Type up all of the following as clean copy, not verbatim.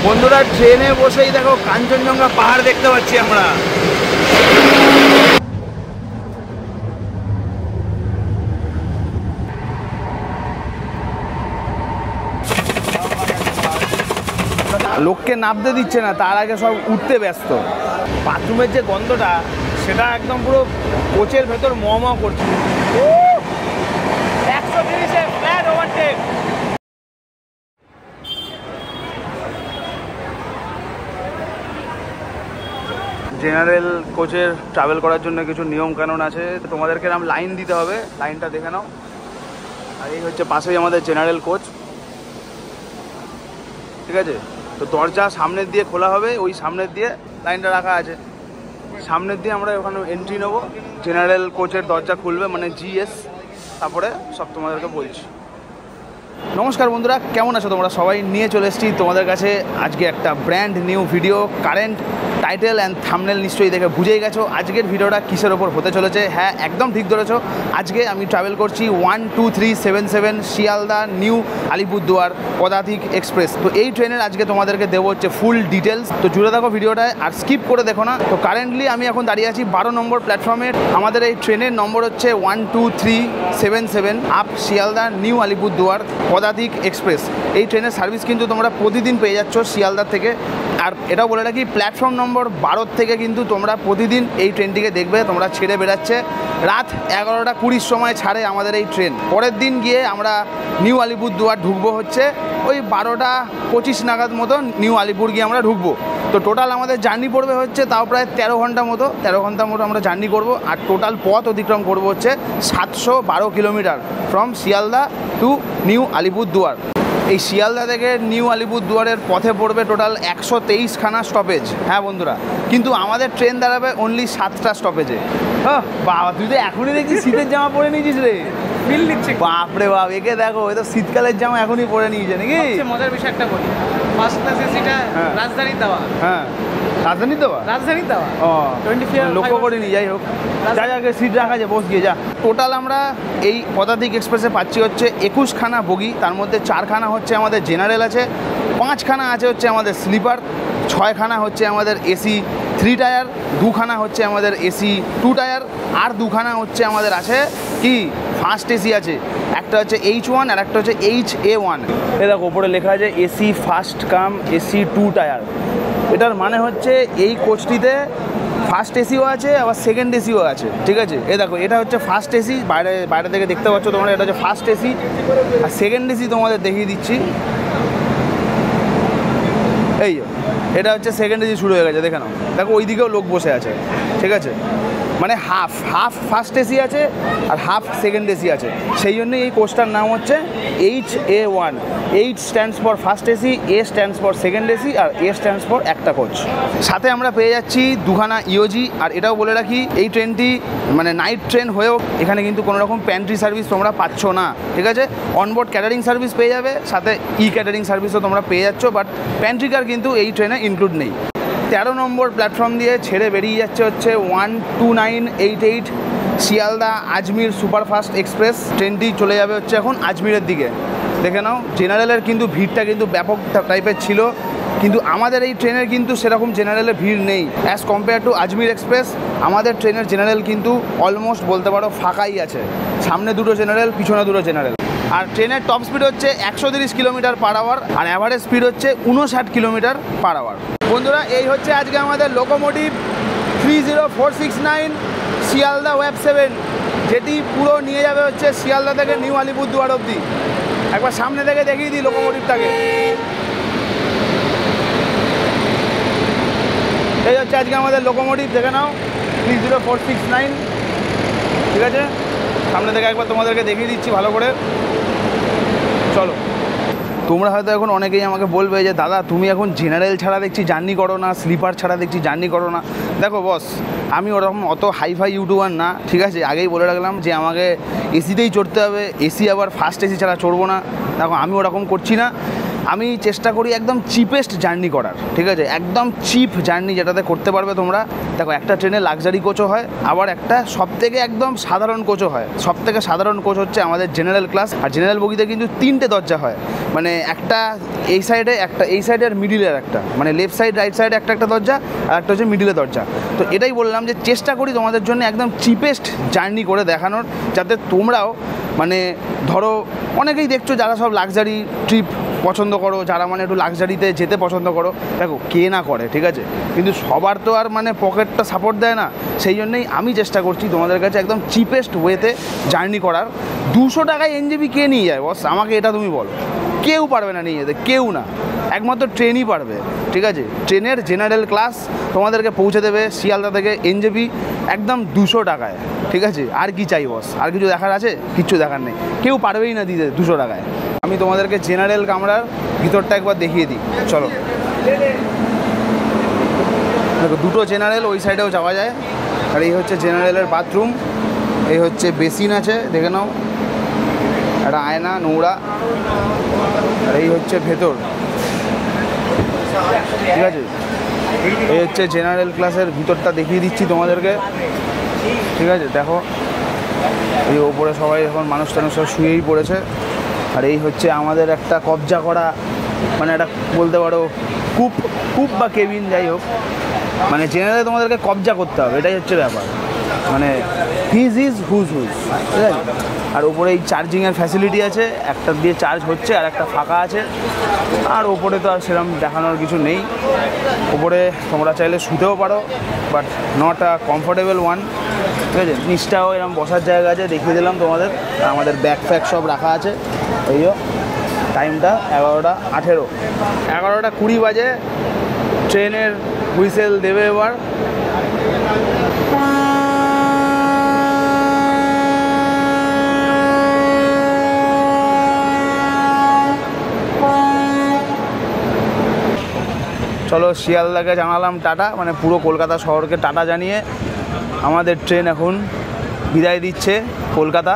বন্ধুরা ট্রেনে বসেই দেখো কাঞ্চনজঙ্ঘা পাহাড় দেখতে পাচ্ছি আমরা। লোককে নামতে দিচ্ছে না, তার আগে সব উঠতে ব্যস্ত। বাথরুমের যে গন্ধটা সেটা একদম পুরো কোচের ভেতর ম করছে। 130-এ ফ্ল্যাট ওভারটেক। জেনারেল কোচের ট্রাভেল করার জন্য কিছু নিয়ম কানুন আছে, তোমাদেরকে এরকম লাইন দিতে হবে, লাইনটা দেখে নাও। আর এই হচ্ছে পাশেই আমাদের জেনারেল কোচ, ঠিক আছে? তো দরজা সামনের দিয়ে খোলা হবে, ওই সামনের দিয়ে লাইনটা রাখা আছে, সামনের দিয়ে আমরা ওখানে এন্ট্রি নেবো। জেনারেল কোচের দরজা খুলবে, মানে জিএস, তারপরে সব তোমাদেরকে বলছি। নমস্কার বন্ধুরা, কেমন আছো তোমরা সবাই? নিয়ে চলে এসেছি তোমাদের কাছে আজকে একটা brand new video. Current title and thumbnail নিশ্চয়ই দেখে বুঝেই গেছো আজকের ভিডিওটা কিসের ওপর হতে চলেছে। হ্যাঁ, একদম ঠিক ধরেছো। আজকে আমি ট্রাভেল করছি 12377 শিয়ালদা নিউ আলিপুরদুয়ার পদাতিক এক্সপ্রেস। তো এই ট্রেনের আজকে তোমাদেরকে দেবো হচ্ছে ফুল ডিটেলস। তো জুড়ে থাকো ভিডিওটায়, আর স্কিপ করে দেখো না। তো কারেন্টলি আমি এখন দাঁড়িয়ে আছি 12 নম্বর প্ল্যাটফর্মে। আমাদের এই ট্রেনের নম্বর হচ্ছে 12377 আপ শিয়ালদা নিউ আলিপুরদুয়ার পদাতিক এক্সপ্রেস। এই ট্রেনের সার্ভিস কিন্তু তোমরা প্রতিদিন পেয়ে যাচ্ছ শিয়ালদার থেকে। আর এটাও বলে রাখি, প্ল্যাটফর্ম নম্বর 12 থেকে কিন্তু তোমরা প্রতিদিন এই ট্রেনটিকে দেখবে। তোমরা ছেড়ে বেরাচ্ছে রাত 11:20 সময় ছাড়ে আমাদের এই ট্রেন। পরের দিন গিয়ে আমরা নিউ আলিপুরদুয়ার ঢুকবো হচ্ছে ওই 12:25 নাগাদ মতো নিউ আলিপুর গিয়ে আমরা ঢুকবো। তো টোটাল আমাদের জার্নি পড়বে হচ্ছে তাও প্রায় 13 ঘন্টা মতো। 13 ঘন্টার মতো আমরা জার্নি করব। আর টোটাল পথ অতিক্রম করবো হচ্ছে 712 kilometre from Sealdah two new Alipurduar. এই শিয়ালদা থেকে নিউ আলিপুরদুয়ারের পথে পড়বে টোটাল 123খানা স্টপেজ। হ্যাঁ বন্ধুরা, কিন্তু আমাদের ট্রেন দাঁড়াবে অনলি 7টা স্টপেজে। হ্যাঁ বাবা, তুই তো এখনই দেখছি শীতের জামা পরে নিয়েছিস রে। ফিল নিচ্ছে। বাপরে বাপ, একে দেখো, এ তো শীতকালের জামা এখনই পরে নিয়েছে নাকি? মজার বিষয় একটা বলি, ফার্স্ট ক্লাস এসিটা রাজধানী দেওয়া। হ্যাঁ, রাজধানী দেওয়া, রাজধানী দেওয়া। ও 25 লক্ষ্য করিনি। যাই হোক, যা যাকে সিট রাখা আছে, বস গিয়ে যা। টোটাল আমরা এই পদাতিক এক্সপ্রেসে পাচ্ছি হচ্ছে 21খানা বগি। তার মধ্যে 4খানা হচ্ছে আমাদের জেনারেল আছে, 5খানা আছে হচ্ছে আমাদের স্লিপার, 6খানা হচ্ছে আমাদের এসি 3 টায়ার, 2খানা হচ্ছে আমাদের এসি 2 টায়ার, আর 2খানা হচ্ছে আমাদের আছে কি ফার্স্ট এসি আছে। একটা হচ্ছে H1 আর একটা হচ্ছে HA1। এ দেখো ওপরে লেখা আছে AC first cum AC 2 tier. এটার মানে হচ্ছে এই কোচটিতে ফার্স্ট এসিও আছে, আবার সেকেন্ড এসিও আছে, ঠিক আছে? এ দেখো, এটা হচ্ছে ফার্স্ট এসি, বাইরে থেকে দেখতে পাচ্ছ তোমরা, এটা হচ্ছে ফার্স্ট এসি। আর সেকেন্ড এসি তোমাদের দেখিয়ে দিচ্ছি, এই এটা হচ্ছে সেকেন্ড এসি শুরু হয়ে গেছে, দেখে নাও। দেখো ওই দিকেও লোক বসে আছে, ঠিক আছে? মানে হাফ ফার্স্ট এসি আছে আর হাফ সেকেন্ড এসি আছে। সেই জন্যই এই কোচটার নাম হচ্ছে HA1। H stands for first AC, A stands for second AC, আর A স্ট্যান্ডস ফর একটা কোচ। সাথে আমরা পেয়ে যাচ্ছি 2খানা ইওজি। আর এটাও বলে রাখি, এই ট্রেনটি মানে নাইট ট্রেন হয়েও এখানে কিন্তু কোনো রকম প্যান্ট্রি সার্ভিস তোমরা পাচ্ছ না, ঠিক আছে? অনবোর্ড ক্যাটারিং সার্ভিস পেয়ে যাবে, সাথে ক্যাটারিং সার্ভিসও তোমরা পেয়ে যাচ্ছ, বাট প্যান্ট্রি কার কিন্তু এই ট্রেনে ইনক্লুড নেই। 13 নম্বর প্ল্যাটফর্ম দিয়ে ছেড়ে বেরিয়ে যাচ্ছে হচ্ছে 12988 শিয়ালদা আজমির সুপারফাস্ট এক্সপ্রেস। ট্রেনটি চলে যাবে হচ্ছে এখন আজমিরের দিকে। দেখে নাও, জেনারেলের কিন্তু ভিড়টা কিন্তু ব্যাপক টাইপের ছিল, কিন্তু আমাদের এই ট্রেনের কিন্তু সেরকম জেনারেলের ভিড় নেই। As compare to Ajmer express, আমাদের ট্রেনের জেনারেল কিন্তু অলমোস্ট বলতে পারো ফাঁকাই আছে। সামনে 2টো জেনারেল, পিছনে 2টো জেনারেল। আর ট্রেনের টপ স্পিড হচ্ছে 130 কিলোমিটার পার আওয়ার, আর অ্যাভারেজ স্পিড হচ্ছে 59 কিলোমিটার পার আওয়ার। বন্ধুরা, এই হচ্ছে আজকে আমাদের লোকোমোটিভ 30469 শিয়ালদা ওয়েব 7, যেটি পুরো নিয়ে যাবে হচ্ছে শিয়ালদা থেকে নিউ আলিপুরদুয়ার অবধি। একবার সামনে থেকে দেখিয়ে দিই লোকোমোটিভটাকে। এই হচ্ছে আজকে আমাদের লোকোমোটিভ, দেখে নাও 30469, ঠিক আছে? সামনে থেকে একবার তোমাদেরকে দেখিয়ে দিচ্ছি ভালো করে। চলো। তোমরা হয়তো এখন অনেকেই আমাকে বলবে যে দাদা তুমি এখন জেনারেল ছাড়া দেখছি জার্নি করো না, স্লিপার ছাড়া দেখছি জার্নি করো না। দেখো বস, আমি ওরকম অত হাইফাই ইউটিউবার না, ঠিক আছে? আগেই বলে রাখলাম যে আমাকে এসিতেই চড়তে হবে, এসি আবার ফার্স্ট এসি ছাড়া চড়বো না। দেখো আমি ওরকম করছি না। আমি চেষ্টা করি একদম চিপেস্ট জার্নি করার, ঠিক আছে, একদম চিপ জার্নি যেটাতে করতে পারবে তোমরা। দেখো, একটা ট্রেনে লাক্সারি কোচও হয়, আবার একটা সবথেকে একদম সাধারণ কোচও হয়। সবথেকে সাধারণ কোচ হচ্ছে আমাদের জেনারেল ক্লাস, আর জেনারেল বগিতে কিন্তু 3টে দরজা হয়, মানে একটা এই সাইডে, একটা এই সাইডে, আর মিডিলের একটা, মানে লেফট সাইড রাইট সাইডে একটা দরজা, আর একটা হচ্ছে মিডিলের দরজা। তো এটাই বললাম যে চেষ্টা করি তোমাদের জন্য একদম চিপেস্ট জার্নি করে দেখানোর, যাতে তোমরাও মানে ধরো অনেকেই দেখছো যারা সব লাক্সারি ট্রিপ পছন্দ করো, যারা মানে একটু লাক্সারিতে যেতে পছন্দ করো, দেখো কে না করে, ঠিক আছে, কিন্তু সবার তো আর মানে পকেটটা সাপোর্ট দেয় না। সেই জন্যই আমি চেষ্টা করছি তোমাদের কাছে একদম চিপেস্ট ওয়েতে জার্নি করার। 200 টাকায় এনজেপি কে নিয়ে যায় বস? আমাকে এটা তুমি বলো। কেউ পারবে না নিয়ে যেতে, কেউ না, একমাত্র ট্রেনই পারবে, ঠিক আছে। ট্রেনের জেনারেল ক্লাস তোমাদেরকে পৌঁছে দেবে শিয়ালদা থেকে এনজেপি একদম 200 টাকায়, ঠিক আছে। আর কি চাই বস? আর কিছু দেখার আছে? কিচ্ছু দেখার নেই, কেউ পারবেই না দিতে 200 টাকায়। আমি তোমাদেরকে জেনারেল কামরার ভিতরটা একবার দেখিয়ে দিই, চলো। দেখো, দুটো জেনারেল, ওই সাইডেও যাওয়া যায়। আর এই হচ্ছে জেনারেলের বাথরুম, এই হচ্ছে বেসিন আছে, দেখে নাও, একটা আয়না, নোংরা। আর এই হচ্ছে ভেতর, ঠিক আছে। এই হচ্ছে জেনারেল ক্লাসের ভিতরটা দেখিয়ে দিচ্ছি তোমাদেরকে, ঠিক আছে। দেখো, এই ওপরে সবাই এখন মানুষ টানুষ সব শুয়েই পড়েছে। আর এই হচ্ছে আমাদের একটা কবজা করা, মানে একটা বলতে পারো কূপ বা কেবিন, যাই হোক, মানে জেনারেলে তোমাদেরকে কবজা করতে হবে, এটাই হচ্ছে ব্যাপার, মানে হিজ হুজ, ঠিক আছে। আর ওপরে এই চার্জিংয়ের ফ্যাসিলিটি আছে, একটা দিয়ে চার্জ হচ্ছে আর একটা ফাঁকা আছে। আর ওপরে তো আর সেরকম দেখানোর কিছু নেই। ওপরে তোমরা চাইলে শুতেও পারো, but not a comfortable one, ঠিক আছে। নিচটাও এরকম বসার জায়গা আছে, দেখিয়ে দিলাম তোমাদের। আমাদের ব্যাগ ফ্যাগ সব রাখা আছে। এই টাইমটা 11টা 18, 11টা 20 বাজে। ট্রেনের হুইসেল দেবে এবার। চলো, শিয়ালদাকে জানালাম টাটা, মানে পুরো কলকাতা শহরকে টাটা জানিয়ে আমাদের ট্রেন এখন বিদায় দিচ্ছে কলকাতা।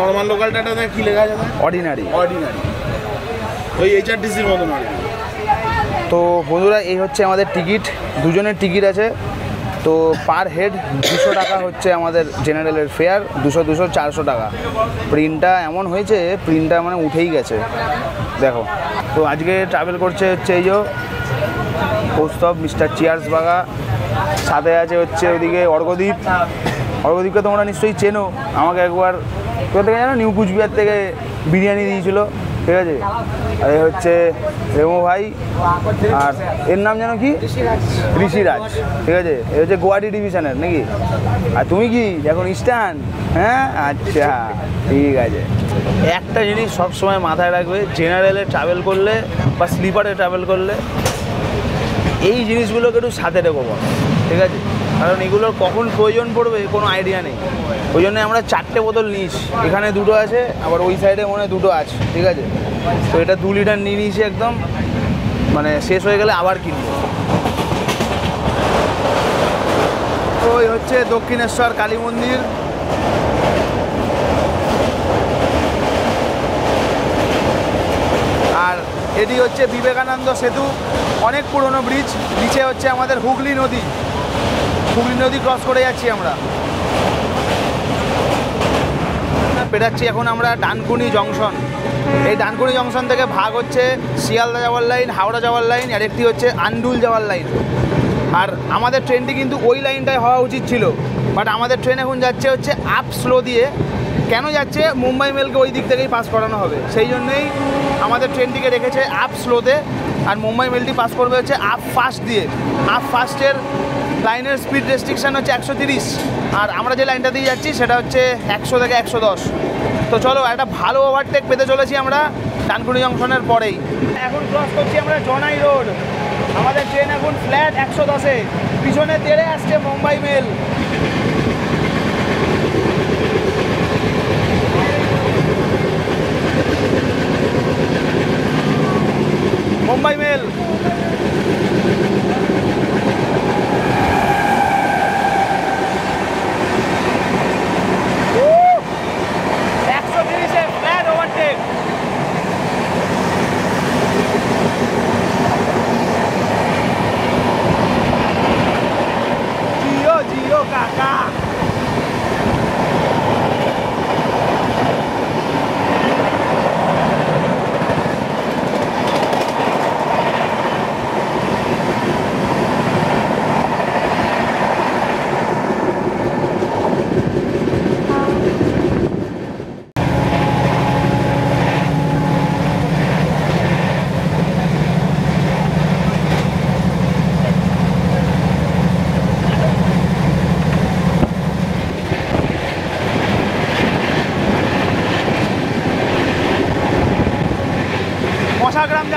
নর্মাল লোকাল টাটাতে কি লেখা আছে? অর্ডিনারি। ওই HRTC-র মতন আর কি। তো বন্ধুরা, এই হচ্ছে আমাদের টিকিট, দুজনের টিকিট আছে। তো পার হেড 200 টাকা হচ্ছে আমাদের জেনারেলের ফেয়ার, 200 400 টাকা। প্রিন্টটা এমন হয়েছে, প্রিন্টটা মানে উঠেই গেছে, দেখো। তো আজকে ট্রাভেল করছে হচ্ছে এই যে কৌস্তব, মিস্টার চিয়ার্স বাগা, সাথে আছে হচ্ছে ওদিকে অর্ঘদীপকে তোমরা নিশ্চয়ই চেনো, আমাকে একবার কোথা থেকে জানো, নিউ কুচবিহার থেকে বিরিয়ানি দিয়েছিল, ঠিক আছে। আর এই হচ্ছে রেমো ভাই, আর এর নাম জানো কি? ঋষিরাজ, ঠিক আছে। এ হচ্ছে গুয়াহাটি ডিভিশনের নাকি? আর তুমি কি এখন ইস্টার্ন? হ্যাঁ, আচ্ছা, ঠিক আছে। একটা জিনিস সবসময় মাথায় রাখবে, জেনারেলে ট্রাভেল করলে বা স্লিপারে ট্রাভেল করলে এই জিনিসগুলোকে একটু সাথে রেখো, ঠিক আছে, কারণ এগুলোর কখন প্রয়োজন পড়বে কোনো আইডিয়া নেই। ওই জন্য আমরা 4টে বোতল নিয়েছি, এখানে 2টো আছে, আবার ওই সাইডে মনে হয় 2টো আছে, ঠিক আছে। তো এটা 2 লিটার নিয়ে নিয়েছি একদম, মানে শেষ হয়ে গেলে আবার কিনবো। ওই হচ্ছে দক্ষিণেশ্বর কালী মন্দির। আর এটি হচ্ছে বিবেকানন্দ সেতু, অনেক পুরনো ব্রিজ। নিচে হচ্ছে আমাদের হুগলি নদী ক্রস করে যাচ্ছি আমরা। পেরাচ্ছি এখন আমরা ডানকুনি জংশন। এই ডানকুনি জংশন থেকে ভাগ হচ্ছে শিয়ালদা যাওয়ার লাইন, হাওড়া যাওয়ার লাইন, আর একটি হচ্ছে আন্ডুল যাওয়ার লাইন। আর আমাদের ট্রেনটি কিন্তু ওই লাইনটায় হওয়া উচিত ছিল, বাট আমাদের ট্রেন এখন যাচ্ছে হচ্ছে আপ স্লো দিয়ে। কেন যাচ্ছে? মুম্বাই মেলকে ওই দিক থেকেই পাস করানো হবে, সেই জন্যেই আমাদের ট্রেনটিকে রেখেছে আপ স্লোতে। আর মুম্বাই মেলটি পাস করবে হচ্ছে আপ ফাস্ট দিয়ে। আপ ফাস্টের লাইনের স্পিড রেস্ট্রিকশান হচ্ছে 130, আর আমরা যে লাইনটা দিয়ে যাচ্ছি সেটা হচ্ছে 100 থেকে 110। তো চলো, একটা ভালো ওভারটেক পেতে চলেছি আমরা ডানকুনি জংশনের পরেই। এখন ক্রস করছি আমরা জনাই রোড। আমাদের ট্রেন এখন ফ্ল্যাট 110-এ, পিছনে তেড়ে আসছে Mumbai mail. Mumbai mail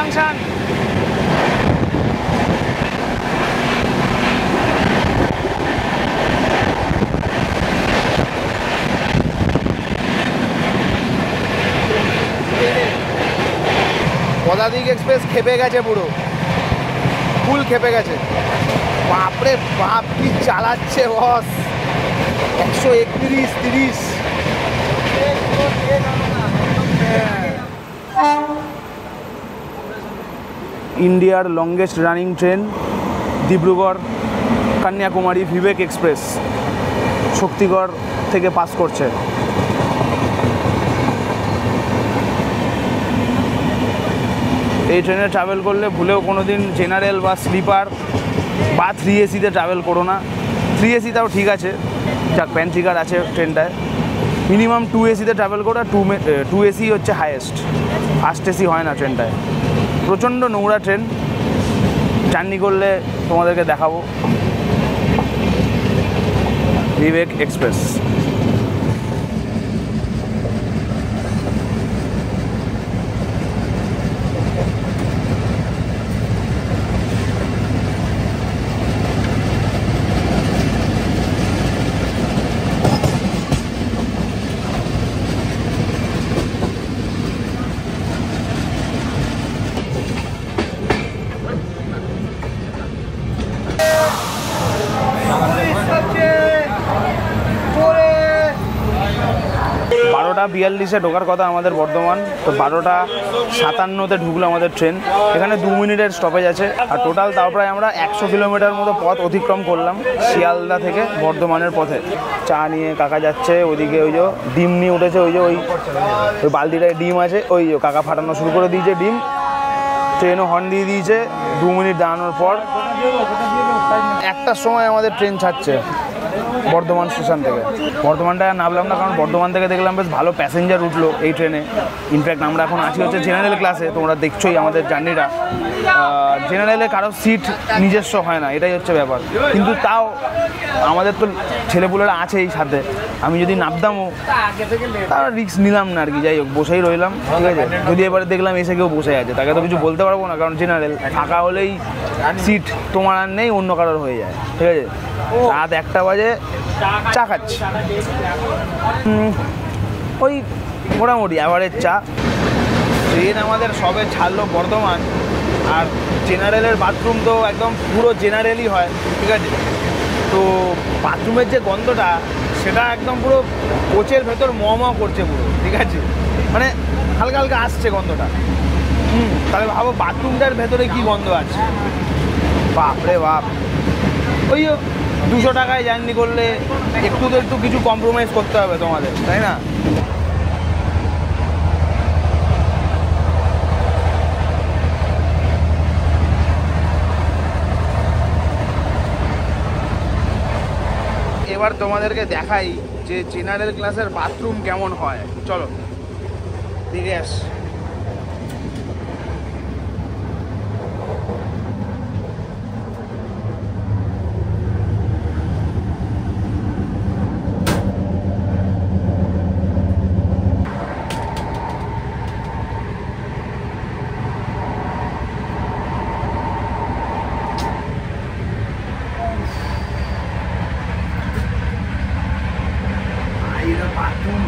junction. Padatik express খেপে গেছে, পুরো ফুল খেপে গেছে। বাপরে বাপ কি চালাচ্ছে বস, 131, 30। ইন্ডিয়ার longest running train Dibrugarh Kanyakumari Vivek express Shaktigarh থেকে পাস করছে। এই ট্রেনে ট্রাভেল করলে ভুলেও কোনো দিন জেনারেল বা স্লিপার বা 3AC-তে ট্রাভেল করো না। 3AC তাও ঠিক আছে, যাক প্যান্ট্রিকার আছে ট্রেনটায়। মিনিমাম 2AC-তে ট্রাভেল করো, 2AC হচ্ছে হাইয়েস্ট, ফার্স্ট AC হয় না ট্রেনটায়। প্রচণ্ড নোংরা ট্রেন, জার্নি করলে তোমাদেরকে দেখাবো। ভিবেক এক্সপ্রেস। বারোটা 42-এ ঢোকার কথা আমাদের বর্ধমান, তো 12:57-তে ঢুকলো আমাদের ট্রেন। এখানে 2 মিনিটের স্টপেজ আছে, আর টোটাল তাও প্রায় আমরা 100 কিলোমিটার মতো পথ অতিক্রম করলাম শিয়ালদা থেকে বর্ধমানের পথে। চা নিয়ে কাকা যাচ্ছে, ওইদিকে ওই যে ডিম নিয়ে উঠেছে, ওই যে ওই বালতিটায় ডিম আছে, ওই যে কাকা ফাটানো শুরু করে দিয়েছে ডিম। ট্রেনও হর্ন দিয়ে দিয়েছে 2 মিনিট দাঁড়ানোর পর। 1টার সময় আমাদের ট্রেন ছাড়ছে বর্ধমান স্টেশন থেকে। বর্ধমানটায় নামলাম না, কারণ বর্ধমান থেকে দেখলাম বেশ ভালো প্যাসেঞ্জার উঠলো এই ট্রেনে। ইনফ্যাক্ট আমরা এখন আছি হচ্ছে জেনারেল ক্লাসে, তোমরা দেখছোই আমাদের জার্নিটা। জেনারেলে কারো সিট নিজস্ব হয় না, এটাই হচ্ছে ব্যাপার। কিন্তু তাও আমাদের তো ছেলেপুলেরা আছেই সাথে, আমি যদি নামতামও তার রিস্ক নিলাম না আর কি। যাই হোক, বসেই রইলাম, ঠিক আছে। যদি এবারে দেখলাম এসে কেউ বসে আছে, তাকে তো কিছু বলতে পারবো না, কারণ জেনারেল ফাঁকা হলেই সিট তোমার আর নেই, অন্য কারোর হয়ে যায়, ঠিক আছে। রাত 1টা বাজে, চা খাচ্ছি, ওই মোটামুটি অ্যাভারেজ চা। ট্রেন আমাদের সবে ছাড়লো বর্ধমান, আর জেনারেলের বাথরুম তো একদম পুরো জেনারেলই হয়, ঠিক আছে। তো বাথরুমের যে গন্ধটা, সেটা একদম পুরো কোচের ভেতর ম করছে পুরো, ঠিক আছে। মানে হালকা হালকা আসছে গন্ধটা। তাহলে ভাবো বাথরুমটার ভেতরে কি গন্ধ আছে, বাপরে বাপ। ওই 200 টাকায় জার্নি করলে একটু তো একটু কিছু কম্প্রোমাইজ করতে হবে তোমাদের, তাই না? এবার তোমাদেরকে দেখাই যে জেনারেল ক্লাসের বাথরুম কেমন হয়। চলো দেখে আস।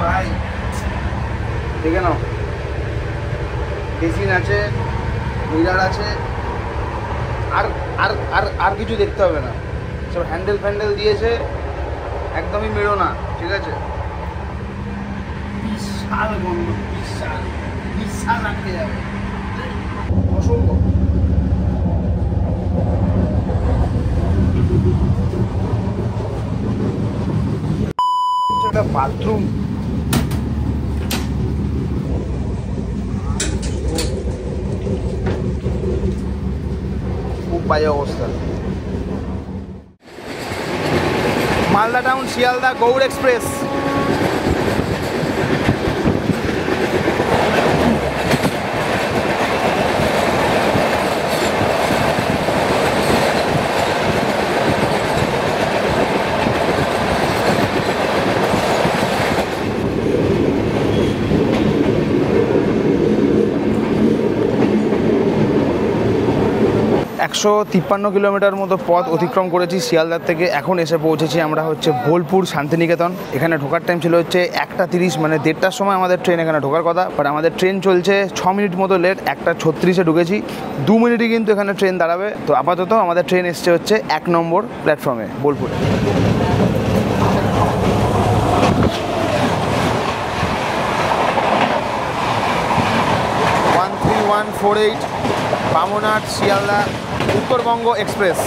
ভাই দেখে নাও, বেসিন আছে, মিরার আছে, আর আর আর আর কিছু দেখতে হবে না। সব হ্যান্ডেল ফ্যান্ডেল দিয়েছে, একদমই মেরো না, ঠিক আছে। বিশাল গন্ধ, বিশাল বিশাল আটকে যাবে, অসম্ভব। একটা বাথরুম, খুব বাজে অবস্থা। Malda town Sealdah Gour express. 153 kilometre মতো পথ অতিক্রম করেছি শিয়ালদার থেকে। এখন এসে পৌঁছেছি আমরা হচ্ছে বোলপুর শান্তিনিকেতন। এখানে ঢোকার টাইম ছিল হচ্ছে 1:30, মানে 1:30টার সময় আমাদের ট্রেন এখানে ঢোকার কথা, বাট আমাদের ট্রেন চলছে 6 মিনিট মতো লেট। 1:36-এ ঢুকেছি, 2 মিনিটই কিন্তু এখানে ট্রেন দাঁড়াবে। তো আপাতত আমাদের ট্রেন এসছে হচ্ছে 1 নম্বর প্ল্যাটফর্মে বোলপুরে। Bamanhat Sealdah Uttarbanga express.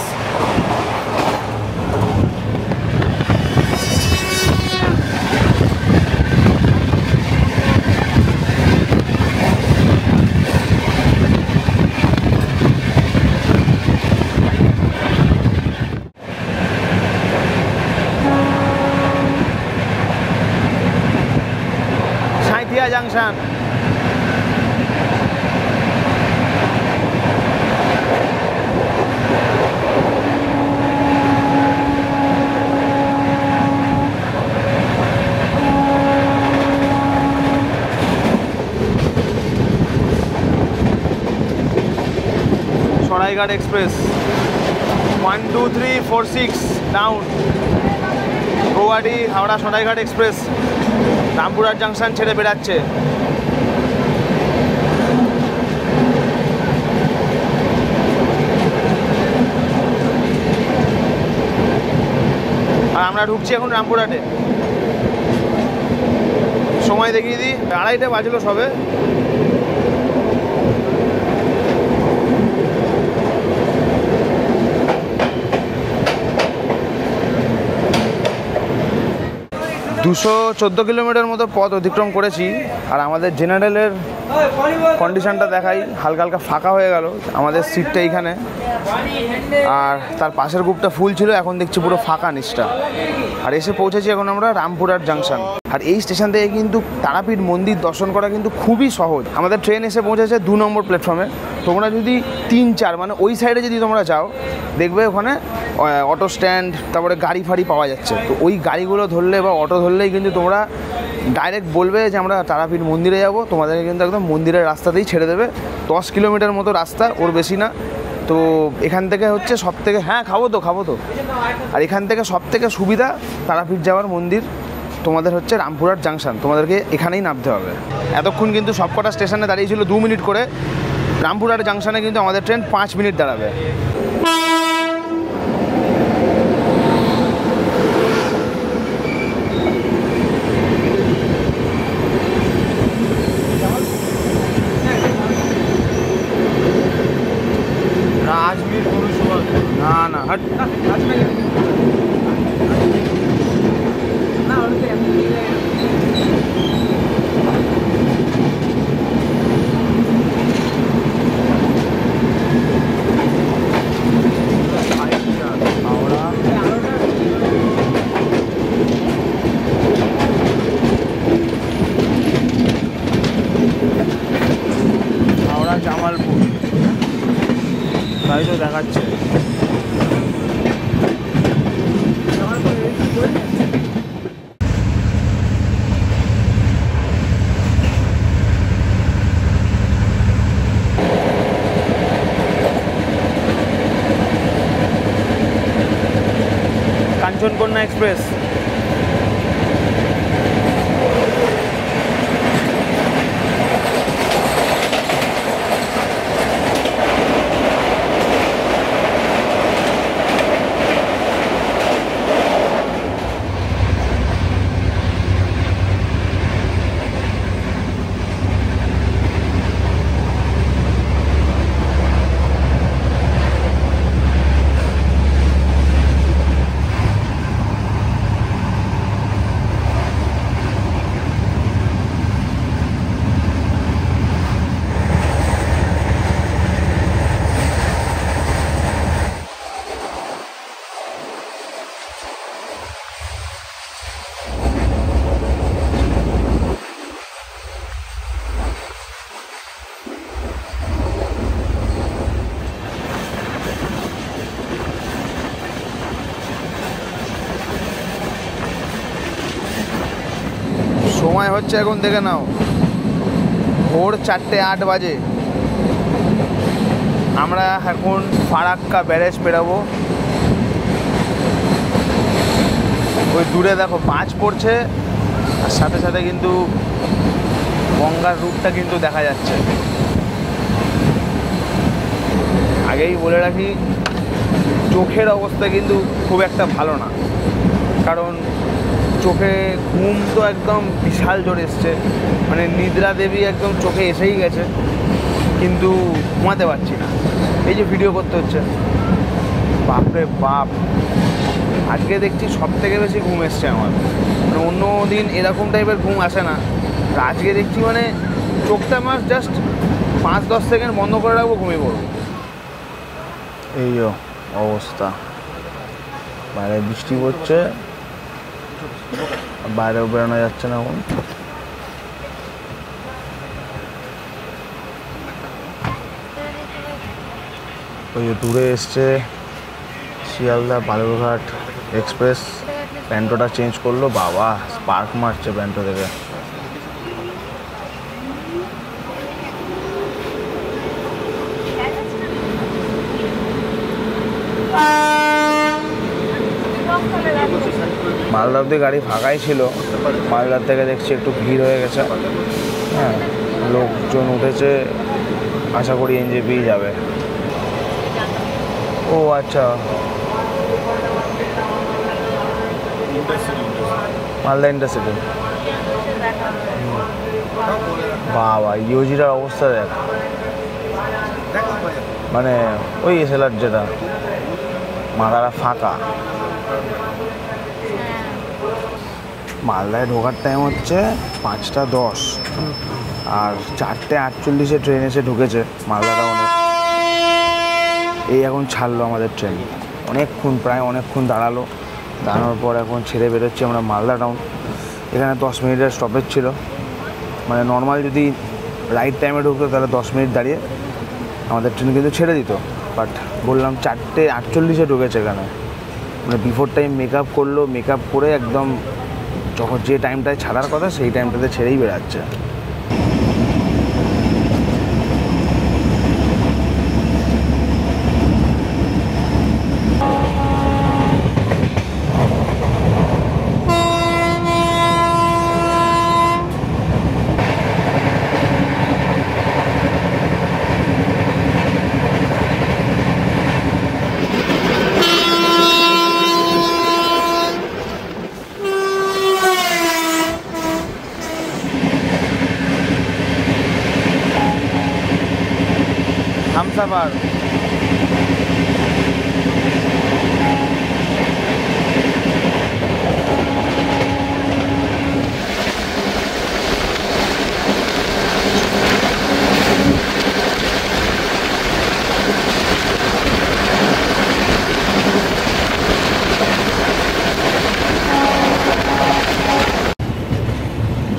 Sainthia junction. Saraighat express 1 2 3 4 6 down. Guwahati Howrah Saraighat express Rampurhat junction ছেড়ে বেরাচ্ছে। আর আমরা ঢুকছি এখন রামপুরহাটে। সময় দেখিয়ে দিই, 2:30 বাজলো সবে। দুশো 14 কিলোমিটার মতো পথ অতিক্রম করেছি। আর আমাদের জেনারেলের কন্ডিশনটা দেখাই, হালকা হালকা ফাঁকা হয়ে গেল আমাদের সিটটা এইখানে, আর তার পাশের গ্রুপটা ফুল ছিল, এখন দেখছি পুরো ফাঁকা নিচটা। আর এসে পৌঁছেছি এখন আমরা রামপুরহাট জাংশন। আর এই স্টেশন থেকে কিন্তু তারাপীঠ মন্দির দর্শন করা কিন্তু খুবই সহজ। আমাদের ট্রেন এসে পৌঁছেছে 2 নম্বর প্ল্যাটফর্মে। তোমরা যদি 3-4 মানে ওই সাইডে যদি তোমরা যাও, দেখবে ওখানে অটো স্ট্যান্ড, তারপরে গাড়ি ফাড়ি পাওয়া যাচ্ছে। তো ওই গাড়িগুলো ধরলে বা অটো ধরলেই কিন্তু তোমরা ডাইরেক্ট বলবে যে আমরা তারাপীঠ মন্দিরে যাব, তোমাদেরকে কিন্তু একদম মন্দিরের রাস্তাতেই ছেড়ে দেবে। 10 কিলোমিটার মতো রাস্তা, ওর বেশি না। তো এখান থেকে হচ্ছে সবথেকে, হ্যাঁ খাবো তো। আর এখান থেকে সবথেকে সুবিধা তারাপীঠ যাওয়ার মন্দির তোমাদের হচ্ছে রামপুরহাট জাংশন, তোমাদেরকে এখানেই নামতে হবে। এতক্ষণ কিন্তু সবকটা স্টেশনে দাঁড়িয়েছিল 2 মিনিট করে, রামপুরহাট জাংশনে কিন্তু আমাদের ট্রেন 5 মিনিট দাঁড়াবে। আজমির পৌরসভা না হাট হাওড়া জামালপুর, তাই তো দেখাচ্ছে। কাঞ্চনকন্যা এক্সপ্রেস। সময় হচ্ছে এখন দেখে নাও, ভোর 4:08 বাজে। আমরা এখন ফারাক্কা ব্যারেজ পেরাবো। ওই দূরে দেখো বাজ পড়ছে, আর সাথে সাথে কিন্তু গঙ্গার রূপটা কিন্তু দেখা যাচ্ছে। আগেই বলে রাখি, চোখের অবস্থা কিন্তু খুব একটা ভালো না, কারণ চোখে ঘুম তো একদম বিশাল জোর এসছে, মানে নিদ্রা দেবী একদম চোখে এসেই গেছে, কিন্তু ঘুমাতে পারছি না। এই যে ভিডিও করতে হচ্ছে, বাপরে বাপ, আজকে দেখছি সব থেকে বেশি ঘুম এসছে আমার। মানে অন্য দিন এরকম টাইপের ঘুম আসে না, আর আজকে দেখছি মানে চোখটা আমার জাস্ট 5-10 সেকেন্ড বন্ধ করে রাখবো, ঘুমিয়ে পড়বো। এই অবস্থা, বাইরে বৃষ্টি পড়ছে, বাইরেও বেরোনো যাচ্ছে না এখন। ওই যে দূরে এসছে শিয়ালদা বালুরঘাট এক্সপ্রেস, প্যান্টোটা চেঞ্জ করলো, বাবা স্পার্ক মারছে প্যান্টো থেকে। মালদা অব্দি গাড়ি ফাঁকাই ছিল, মালদার থেকে দেখছি একটু ভিড় হয়ে গেছে। হ্যাঁ, লোকজন উঠেছে, আশা করি এনজেপিই যাবে। ও আচ্ছা, মালদা ইন্টারসিটি। বাবা ইউজিটার অবস্থা দেখ, মানে ওই এসএলআর যেটা মাথাটা ফাঁকা। মালদায় ঢোকার টাইম হচ্ছে 5:10, আর 4:48 ট্রেন এসে ঢুকেছে মালদা টাউনে। এই এখন ছাড়লো আমাদের ট্রেন, অনেকক্ষণ প্রায় অনেকক্ষণ দাঁড়ালো, দাঁড়ানোর পর এখন ছেড়ে বেরোচ্ছি আমরা মালদা টাউন। এখানে 10 মিনিটের স্টপেজ ছিল, মানে নর্মাল যদি রাইট টাইমে ঢুকতো তাহলে 10 মিনিট দাঁড়িয়ে আমাদের ট্রেন কিন্তু ছেড়ে দিত, বাট বললাম 4:48 ঢুকেছে এখানে, মানে বিফোর টাইম মেকআপ করলো, মেকআপ করে একদম যখন যে টাইমটায় ছাড়ার কথা সেই টাইমটাতে ছেড়েই বেরাচ্ছে। হামসাফার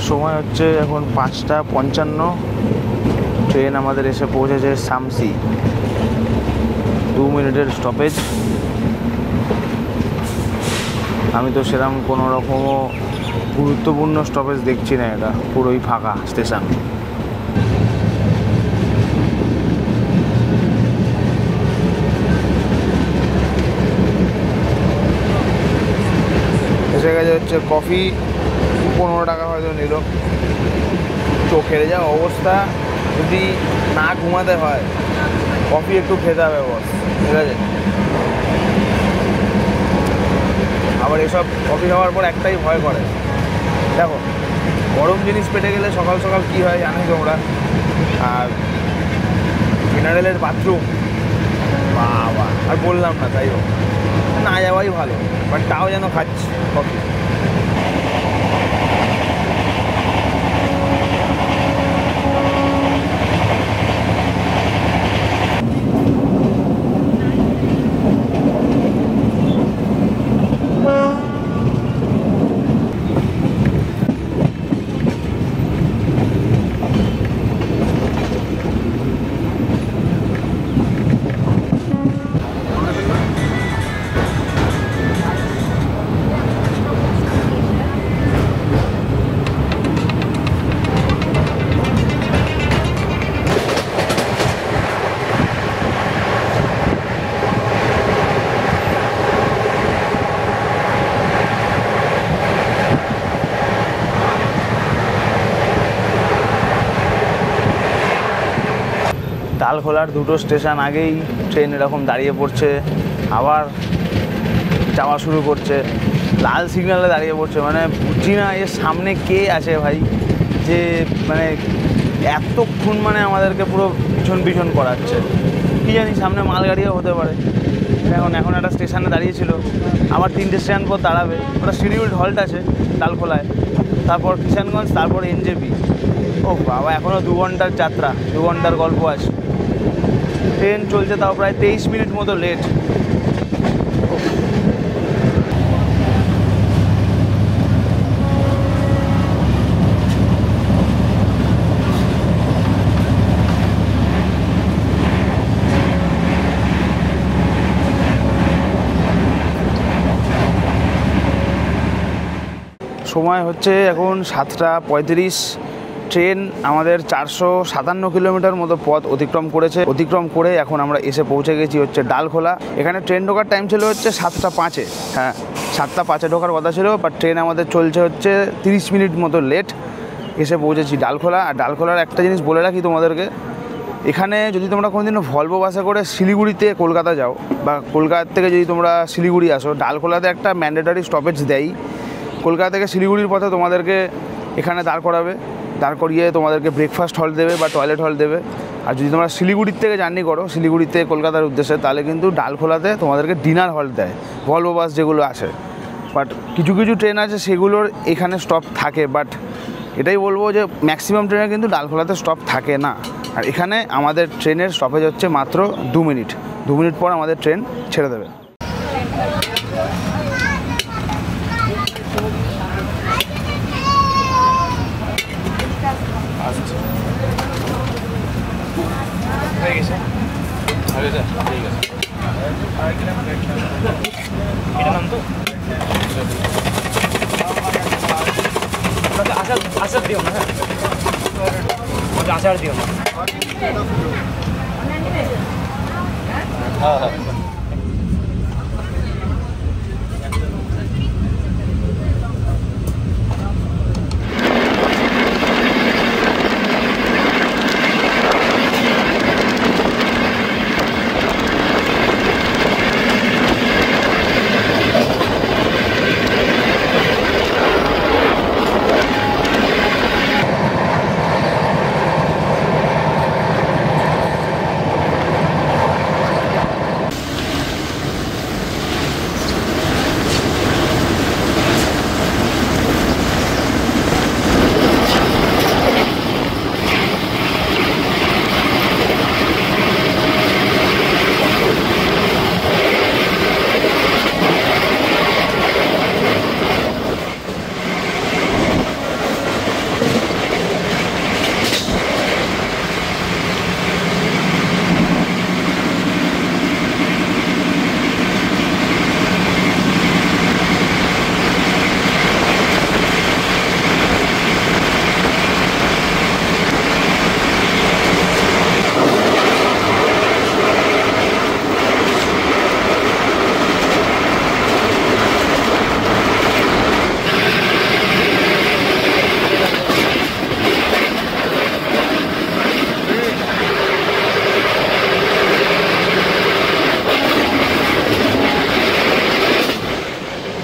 সময় হচ্ছে এখন 5:55, ট্রেন আমাদের এসে পৌঁছেছে শামসি, 2 মিনিটের স্টপেজ। আমি তো সেরকম কোনো রকমও গুরুত্বপূর্ণ স্টপেজ দেখছি না, এটা পুরোই ফাঁকা স্টেশন। এসে গেছে হচ্ছে কফি, 15 টাকা হয়তো নিল। চোখের যা অবস্থা, যদি না ঘুমাতে হয় কফি একটু খেতে হবে বস, ঠিক আছে? আবার এসব কফি খাওয়ার পর একটাই ভয় করে, দেখো গরম জিনিস পেটে গেলে সকাল সকাল কী হয় জানোই তোমরা। আর জেনারেলের বাথরুম, বাবা আর বললাম না, তাই হোক না যাওয়াই ভালো, বাট তাও যেন খাচ্ছি কফি। ডালখোলার 2টো স্টেশন আগেই ট্রেন এরকম দাঁড়িয়ে পড়ছে, আবার যাওয়া শুরু করছে, লাল সিগন্যালে দাঁড়িয়ে পড়ছে। মানে বুঝছি না এর সামনে কে আছে ভাই, যে মানে এতক্ষণ মানে আমাদেরকে পুরো পিছন করাচ্ছে। কী জানি সামনে মালগাড়িও হতে পারে। এখন একটা স্টেশনে দাঁড়িয়েছিল, আবার 3টে স্টেশন পর দাঁড়াবে। ওটা শিডিউল্ড হল্ট আছে ডালখোলায়, তারপর কিষানগঞ্জ, তারপর এনজেপি। ও বাবা, এখনও 2 ঘন্টার যাত্রা, 2 ঘন্টার গল্প আছে। ট্রেন চলছে তাও প্রায় 23 মিনিট মতো লেট। সময় হচ্ছে এখন 7টা 35। ট্রেন আমাদের 457 কিলোমিটার মতো পথ অতিক্রম করেছে। অতিক্রম করে এখন আমরা এসে পৌঁছে গেছি হচ্ছে ডালখোলা। এখানে ট্রেন ঢোকার টাইম ছিল হচ্ছে 7টা 5-এ। হ্যাঁ, 7টা 5-এ ঢোকার কথা ছিল, বাট ট্রেন আমাদের চলছে হচ্ছে 30 মিনিট মতো লেট। এসে পৌঁছেছি ডালখোলা। আর ডালখোলার একটা জিনিস বলে রাখি তোমাদেরকে, এখানে যদি তোমরা কোনোদিনও ভলভো বাসে করে শিলিগুড়িতে কলকাতা যাও, বা কলকাতা থেকে যদি তোমরা শিলিগুড়ি আসো, ডালখোলাতে একটা ম্যান্ডেটরি স্টপেজ দেয়। কলকাতা থেকে শিলিগুড়ির পথে তোমাদেরকে এখানে দাঁড় করাবে, দাঁড় করিয়ে তোমাদেরকে ব্রেকফাস্ট হল দেবে বা টয়লেট হল দেবে। আর যদি তোমরা শিলিগুড়ির থেকে জার্নি করো, শিলিগুড়িতে কলকাতার উদ্দেশ্যে, তাহলে কিন্তু ডালখোলাতে তোমাদেরকে ডিনার হল দেয়, ভলভো বাস যেগুলো আসে। বাট কিছু কিছু ট্রেন আছে সেগুলোর এখানে স্টপ থাকে, বাট এটাই বলবো যে ম্যাক্সিমাম ট্রেনে কিন্তু ডালখোলাতে স্টপ থাকে না। আর এখানে আমাদের ট্রেনের স্টপেজ হচ্ছে মাত্র 2 মিনিট। 2 মিনিট পর আমাদের ট্রেন ছেড়ে দেবে। এটা নাম তো আচার দিও না, হ্যাঁ আচার দিও না। হ্যাঁ,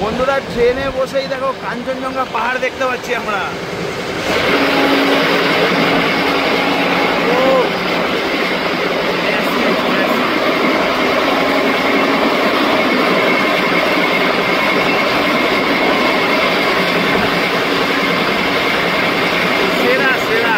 বন্ধুরা, ট্রেনে বসেই দেখো কাঞ্চনজঙ্ঘা পাহাড় দেখতে পাচ্ছি আমরা। সেরা সেরা।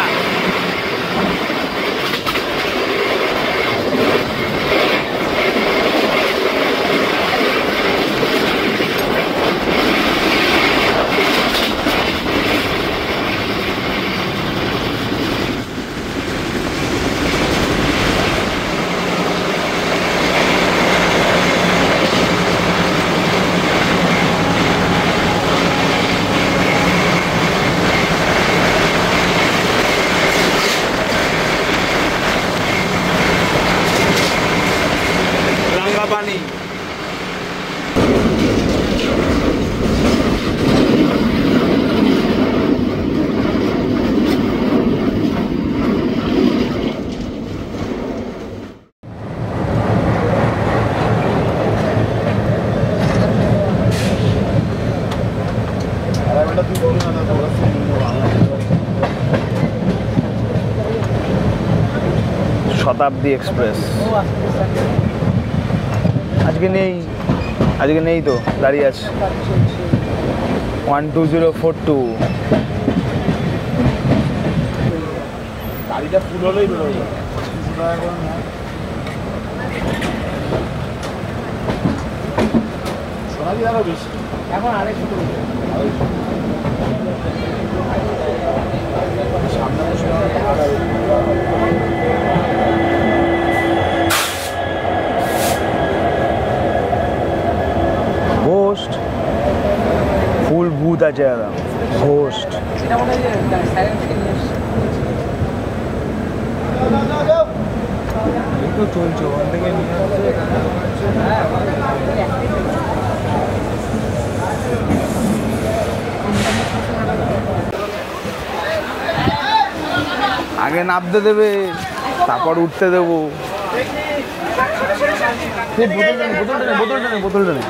শতাব্দী এক্সপ্রেস আজকে নেই তো, দাঁড়িয়ে আছে 12042। গাড়িটা ফুল হলেই বেরোবে। সোনালি আরো বেশি এখন আরেকটু সামনে ঘোস্ট ফুল ভূত আছে একদম ঘোস্ট। এটা মনে হয় যে সাইলেন্ট ফিল্ম চলছে ওখান থেকে নিয়ে আগে নামতে দেবে, তারপর উঠতে দেবো। বোতলটা নেই।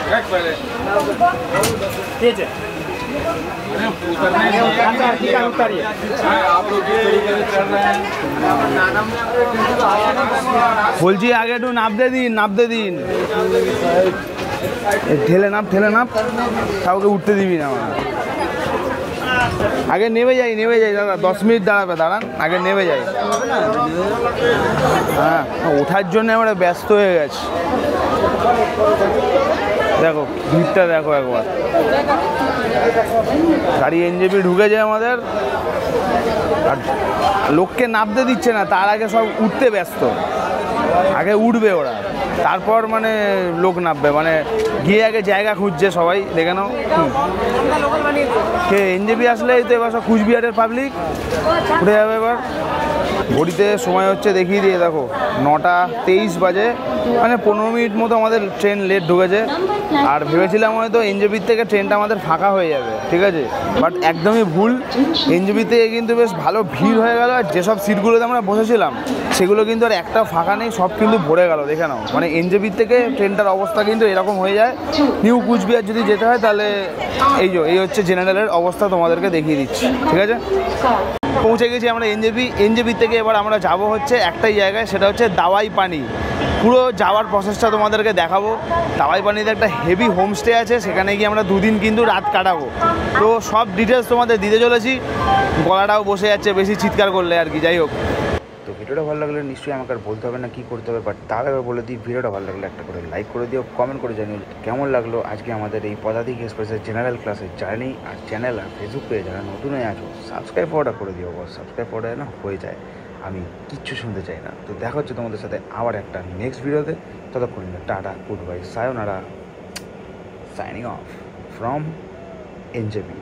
বলছি আগে একটু নামতে দিন। ঠেলে নাপ কাউকে উঠতে দিবি না। আগে নেমে যাই দাদা, 10 মিনিট দাঁড়ান, আগে নেমে যাই। হ্যাঁ, ওঠার জন্য আমরা ব্যস্ত হয়ে গেছি। দেখো ভিড়টা দেখো একবার, গাড়ি এনজেপি ঢুকেছে আমাদের, আর লোককে নামতে দিচ্ছে না, তার আগে সব উঠতে ব্যস্ত। আগে উঠবে ওরা, তারপর মানে লোক নামবে, মানে গিয়ে আগে জায়গা খুঁজছে সবাই, দেখে নাও। কে এনজেপি আসলেই তো এবার সব কুচবিহারের পাবলিক উঠে যাবে। এবার ঘড়িতে সময় হচ্ছে দেখিয়ে দিয়ে দেখো 9:23 বাজে, মানে 15 মিনিট মতো আমাদের ট্রেন লেট ঢুকেছে। আর ভেবেছিলাম হয়তো এনজেপির থেকে ট্রেনটা আমাদের ফাঁকা হয়ে যাবে, ঠিক আছে, বাট একদমই ভুল। এনজেপি থেকে কিন্তু বেশ ভালো ভিড় হয়ে গেল, আর যেসব সিটগুলোতে আমরা বসেছিলাম সেগুলো কিন্তু আর একটা ফাঁকা নেই, সব কিন্তু ভরে গেল, দেখে নাও। মানে এনজেপির থেকে ট্রেনটার অবস্থা কিন্তু এরকম হয়ে যায়। নিউ কুচবিহার যদি যেতে হয় তাহলে এই হচ্ছে জেনারেলের অবস্থা, তোমাদেরকে দেখিয়ে দিচ্ছি, ঠিক আছে। পৌঁছে গেছি আমরা এনজেপি থেকে। এবার আমরা যাব হচ্ছে একটাই জায়গায়, সেটা হচ্ছে দাওয়াই পানি। পুরো যাওয়ার প্রসেসটা তোমাদেরকে দেখাবো। দাওয়াই পানিতে একটা হেভি হোমস্টে আছে, সেখানে গিয়ে আমরা 2 দিন কিন্তু রাত কাটাবো। তো সব ডিটেলস তোমাদের দিতে চলেছি, গলাটাও বসে যাচ্ছে বেশি চিৎকার করলে আর কি। যাই হোক, তো ভিডিওটা ভালো লাগলে নিশ্চয়ই আমাকে আর বলতে হবে না কী করতে হবে, বাট তার আগে বলে দিই, ভিডিওটা ভালো লাগলে একটা করে লাইক করে দিও, কমেন্ট করে জানিও কেমন লাগলো আজকে আমাদের এই পদাতিক এক্সপ্রেসের জেনারেল ক্লাসের জার্নি। আর চ্যানেল আর ফেসবুক পেয়ে যারা নতুন হয়ে আছো, সাবস্ক্রাইব করে দিও, বস সাবস্ক্রাইব করে না হয়ে যায়, আমি কিচ্ছু শুনতে চাই না। তো দেখা হচ্ছে তোমাদের সাথে আবার একটা নেক্সট ভিডিওতে। ততক্ষণ tata, good bye, সায়োনারা, signing off from NJP.